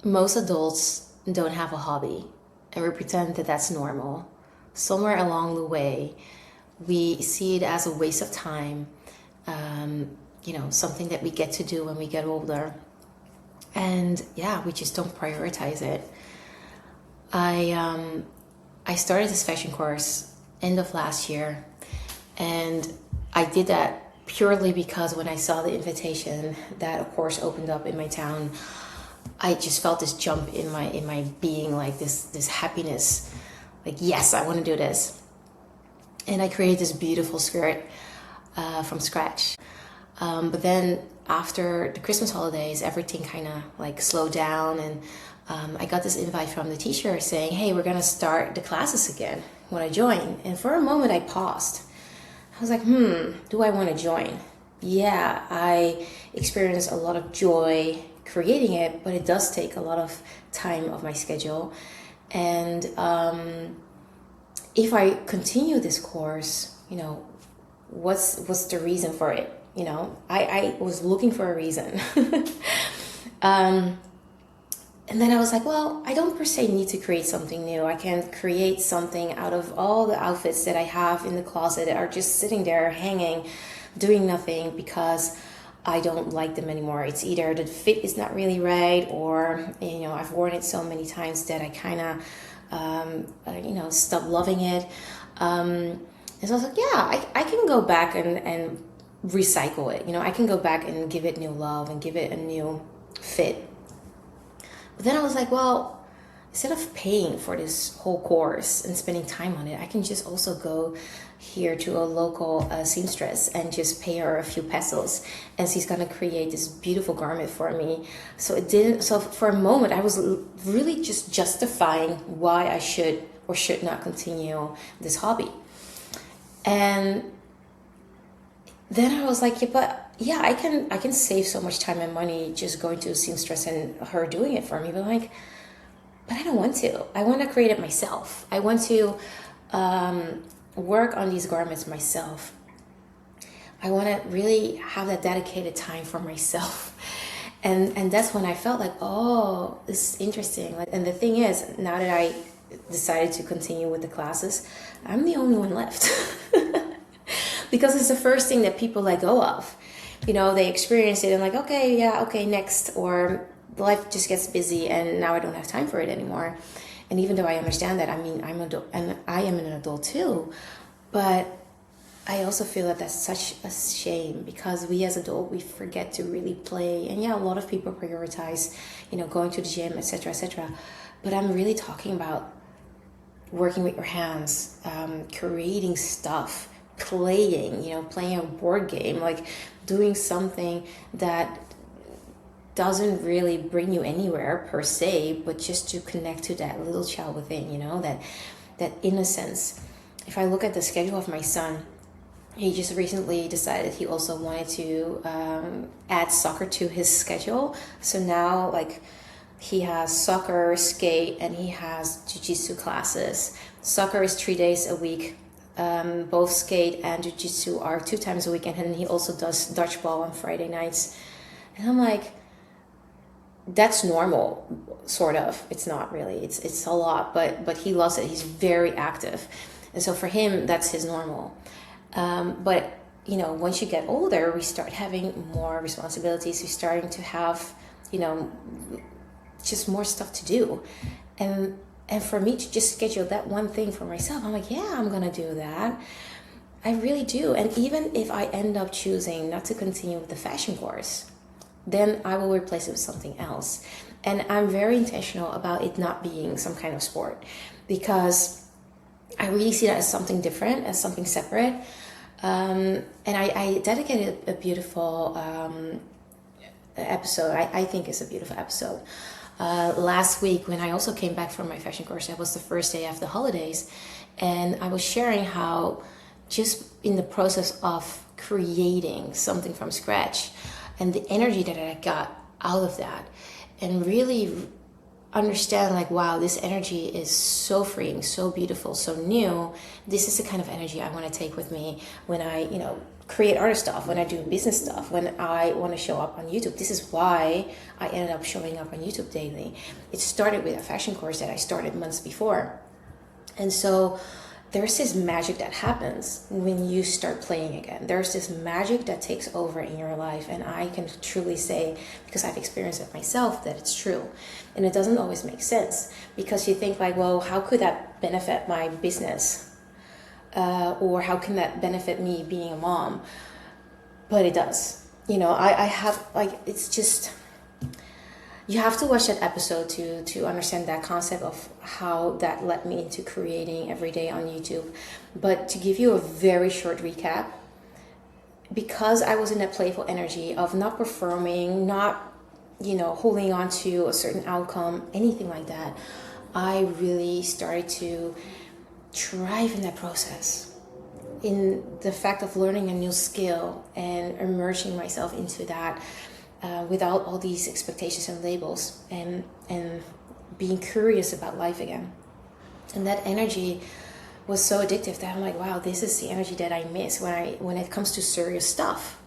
Most adults don't have a hobby, and we pretend that that's normal. Somewhere along the way, we see it as a waste of time, something that we get to do when we get older. And yeah, we just don't prioritize it. I started this fashion course end of last year, and I did that purely because when I saw the invitation that a course opened up in my town, I just felt this jump in my being, like this happiness, like yes, I want to do this. And I created this beautiful skirt from scratch. But then after the Christmas holidays, everything kind of like slowed down, and I got this invite from the teacher saying, "Hey, we're gonna start the classes again. Want to join?" And for a moment, I paused. I was like, do I want to join? Yeah, I experience a lot of joy creating it, but it does take a lot of time of my schedule. And if I continue this course, what's the reason for it? I was looking for a reason. And then I was like, well, I don't per se need to create something new. I can create something out of all the outfits that I have in the closet that are just sitting there hanging, doing nothing because I don't like them anymore. It's either the fit is not really right, or I've worn it so many times that I kind of stop loving it. And so I was like, yeah, I can go back and recycle it. I can go back and give it new love and give it a new fit. But then I was like, well, instead of paying for this whole course and spending time on it, I can just also go here to a local seamstress and just pay her a few pesos, and she's gonna create this beautiful garment for me. So for a moment, I was really just justifying why I should or should not continue this hobby. And then I was like, yeah, I can save so much time and money just going to a seamstress and her doing it for me. But I don't want to. I want to create it myself. I want to work on these garments myself. I want to really have that dedicated time for myself. And that's when I felt like, oh, this is interesting. And the thing is, now that I decided to continue with the classes, I'm the only one left. Because it's the first thing that people let go of. They experience it and like, okay, yeah, okay, next. Or life just gets busy and now I don't have time for it anymore. And even though I understand that, I mean, I'm an adult and I am an adult too. But I also feel that that's such a shame, because we as adults, we forget to really play. And yeah, a lot of people prioritize, going to the gym, etc., etc. But I'm really talking about working with your hands, creating stuff, playing a board game, like doing something that doesn't really bring you anywhere per se, but just to connect to that little child within, that innocence. If I look at the schedule of my son, he just recently decided he also wanted to add soccer to his schedule. So now, like, he has soccer, skate, and he has jiu-jitsu classes. Soccer is 3 days a week. Both skate and jiu-jitsu are 2 times a week, and then he also does dodgeball on Friday nights. And I'm like, that's normal, sort of. It's not really. It's a lot, but he loves it. He's very active, and so for him, that's his normal. But once you get older, we start having more responsibilities. We're starting to have, just more stuff to do, and for me to just schedule that one thing for myself, I'm like, yeah, I'm gonna do that. I really do. And even if I end up choosing not to continue with the fashion course, then I will replace it with something else. And I'm very intentional about it not being some kind of sport, because I really see that as something different, as something separate. And I dedicated a beautiful episode. I think it's a beautiful episode. Last week, when I also came back from my fashion course, that was the first day after the holidays, and I was sharing how just in the process of creating something from scratch and the energy that I got out of that, and really understand like, wow, this energy is so freeing, so beautiful, so new. This is the kind of energy I want to take with me when I, create art stuff, when I do business stuff, when I want to show up on YouTube. This is why I ended up showing up on YouTube daily. It started with a fashion course that I started months before. And so there's this magic that happens when you start playing again. There's this magic that takes over in your life. And I can truly say, because I've experienced it myself, that it's true. And it doesn't always make sense, because you think like, well, how could that benefit my business? Or how can that benefit me being a mom? But it does. I have, like, it's just, you have to watch that episode to understand that concept of how that led me into creating every day on YouTube. But to give you a very short recap, because I was in that playful energy of not performing, not, holding on to a certain outcome, anything like that, I really started to thrive in that process, in the fact of learning a new skill and immersing myself into that without all these expectations and labels, and being curious about life again. And that energy was so addictive that I'm like, wow, this is the energy that I miss when it comes to serious stuff.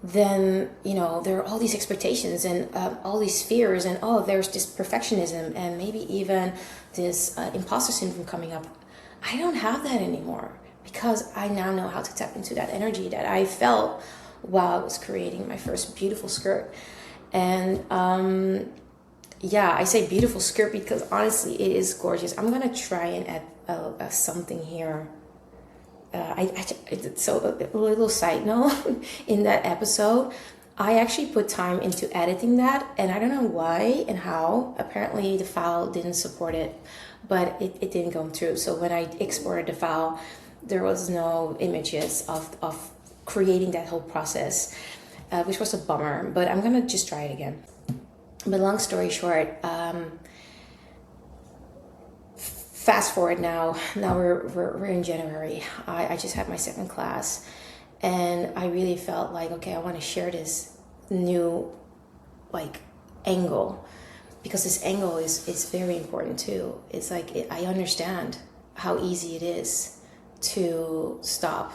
Then there are all these expectations and all these fears, and there's this perfectionism and maybe even this imposter syndrome coming up. I don't have that anymore, because I now know how to tap into that energy that I felt while I was creating my first beautiful skirt. And I say beautiful skirt because honestly it is gorgeous. I'm gonna try and add something here. So a little side note, in that episode, I actually put time into editing that, and I don't know why and how. Apparently the file didn't support it, but it didn't go through. So when I exported the file, there was no images of creating that whole process, which was a bummer, but I'm gonna just try it again. But long story short, fast forward now we're in January. I just had my second class, and I really felt like, okay, I want to share this new angle, because this angle is very important too. It's like I understand how easy it is to stop.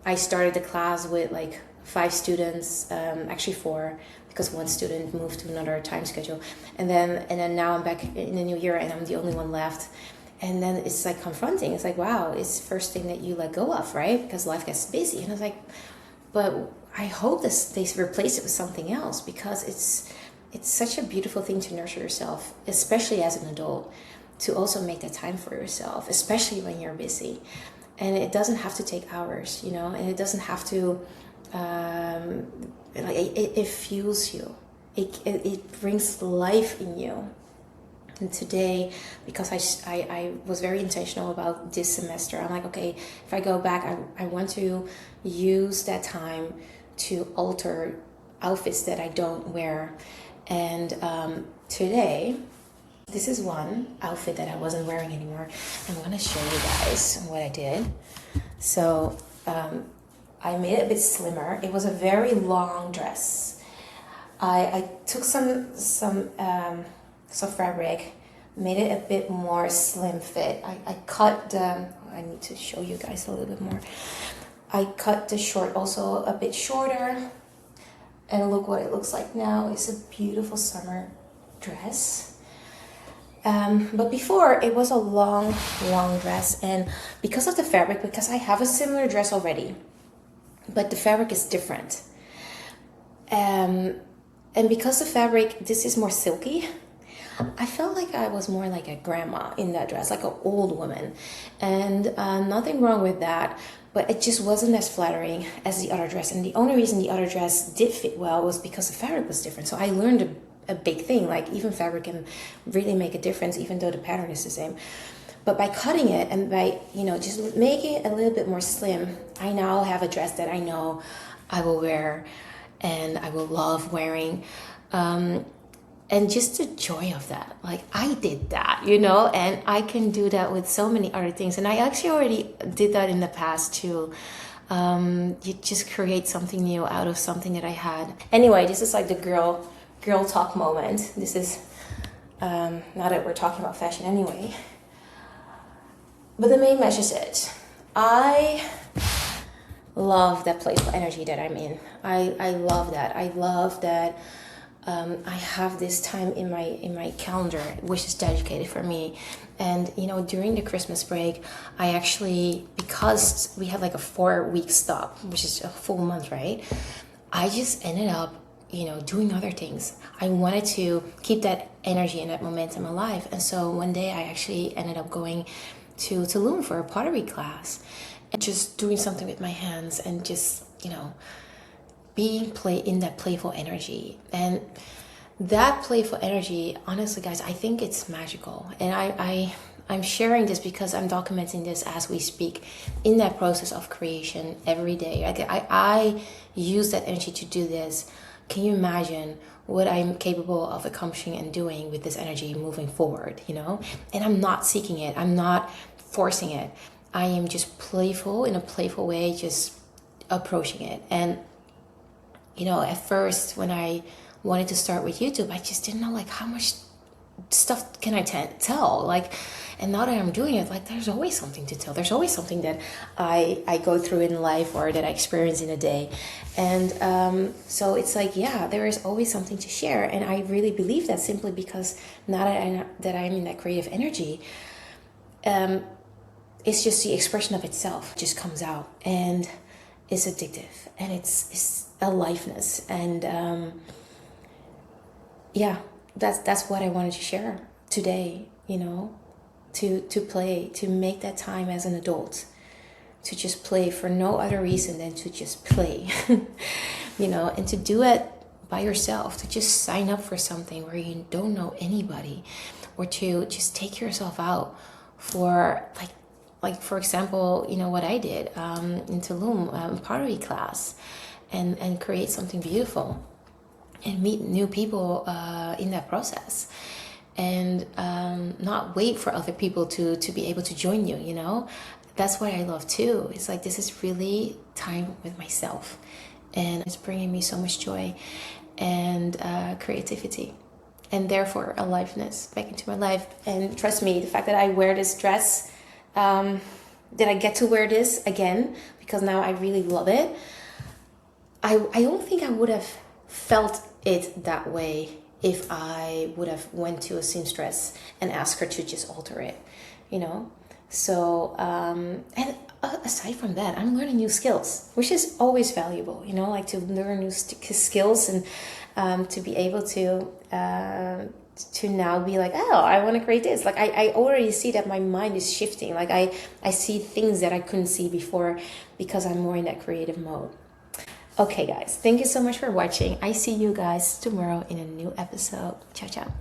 I started the class with 5 students, actually 4, because one student moved to another time schedule, and then now I'm back in the new year and I'm the only one left. And then it's confronting. It's like, wow, it's the first thing that you let go of, right? Because life gets busy. And I was like, but I hope they replace it with something else, because it's such a beautiful thing to nurture yourself, especially as an adult, to also make that time for yourself, especially when you're busy. And it doesn't have to take hours, and it doesn't have to, it fuels you. It brings life in you. And today, because I was very intentional about this semester, I'm like, okay, if I go back, I want to use that time to alter outfits that I don't wear. And today, this is one outfit that I wasn't wearing anymore. I'm going to show you guys what I did. So I made it a bit slimmer. It was a very long dress. I took some fabric, made it a bit more slim fit. I cut I need to show you guys a little bit more. I cut the short also a bit shorter, and look what it looks like now. It's a beautiful summer dress. But before, it was a long dress, and because of the fabric, because I have a similar dress already, but the fabric is different. And because the fabric, this is more silky, I felt like I was more like a grandma in that dress, like an old woman. And nothing wrong with that, but it just wasn't as flattering as the other dress. And the only reason the other dress did fit well was because the fabric was different. So I learned a big thing, like even fabric can really make a difference, even though the pattern is the same. But by cutting it and by, just making it a little bit more slim, I now have a dress that I know I will wear and I will love wearing. And just the joy of that, like I did that, and I can do that with so many other things. And I actually already did that in the past too. You just create something new out of something that I had. Anyway, this is like the girl girl talk moment. This is, now that we're talking about fashion anyway. But the main message is, I love that playful energy that I'm in. I love that. I love that I have this time in my calendar which is dedicated for me. And during the Christmas break, I actually, because we had like a 4-week stop, which is a full month, right? I just ended up doing other things. I wanted to keep that energy and that momentum alive. And so one day I actually ended up going to Tulum for a pottery class and just doing something with my hands and just being in that playful energy. And that playful energy, honestly guys, I think it's magical. And I'm sharing this because I'm documenting this as we speak in that process of creation every day. I use that energy to do this. Can you imagine what I'm capable of accomplishing and doing with this energy moving forward, And I'm not seeking it. I'm not forcing it. I am just playful, in a playful way, just approaching it. And at first when I wanted to start with YouTube, I just didn't know like how much stuff can I tell, and now that I'm doing it, there's always something to tell. There's always something that I go through in life or that I experience in a day. And so it's there is always something to share. And I really believe that, simply because now that I'm in that creative energy, it's just the expression of itself just comes out, and it's addictive, and it's aliveness. And that's what I wanted to share today, to play, to make that time as an adult, to just play for no other reason than to just play, and to do it by yourself, to just sign up for something where you don't know anybody, or to just take yourself out for like for example, what I did in Tulum, pottery class, and create something beautiful and meet new people in that process, and not wait for other people to be able to join you. That's what I love too. It's this is really time with myself, and it's bringing me so much joy and creativity, and therefore aliveness back into my life. And trust me, the fact that I wear this dress, that I get to wear this again, because now I really love it. I don't think I would have felt it that way if I would have went to a seamstress and asked her to just alter it, So, and aside from that, I'm learning new skills, which is always valuable, to learn new skills, and to be able to now be I want to create this. I already see that my mind is shifting. I see things that I couldn't see before, because I'm more in that creative mode. Okay guys, thank you so much for watching. I see you guys tomorrow in a new episode. Ciao, ciao.